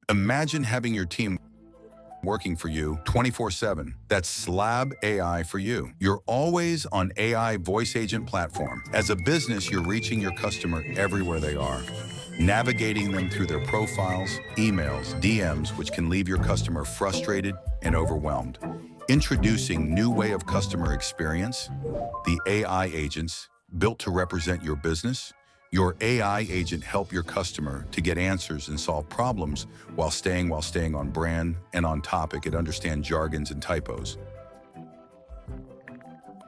Imagine having your team working for you 24/7. That's Slaab AI for you. Your always on AI voice agent platform. As a business, you're reaching your customer everywhere they are, navigating them through their profiles, emails, DMs, which can leave your customer frustrated and overwhelmed. Introducing new way of customer experience, the AI agents built to represent your business. Your AI agent help your customer to get answers and solve problems while staying on brand and on topic. It understands jargons and typos.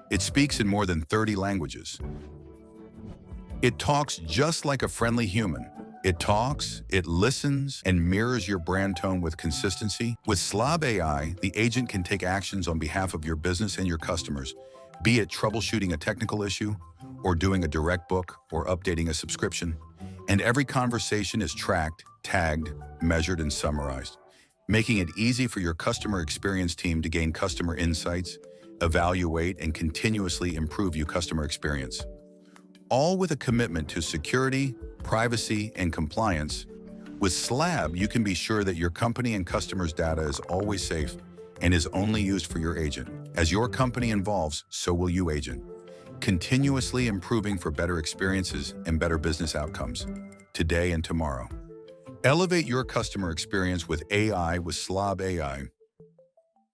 It speaks in more than 30 languages. It talks just like a friendly human. It talks, it listens, and mirrors your brand tone with consistency. With Slaab AI, the agent can take actions on behalf of your business and your customers, be it troubleshooting a technical issue, or doing a direct book, or updating a subscription. And every conversation is tracked, tagged, measured, and summarized, making it easy for your customer experience team to gain customer insights, evaluate, and continuously improve your customer experience. All with a commitment to security, privacy, and compliance. With Slaab, you can be sure that your company and customers' data is always safe and is only used for your agent. As your company evolves, so will you, agent, continuously improving for better experiences and better business outcomes, today and tomorrow. Elevate your customer experience with AI with Slaab AI.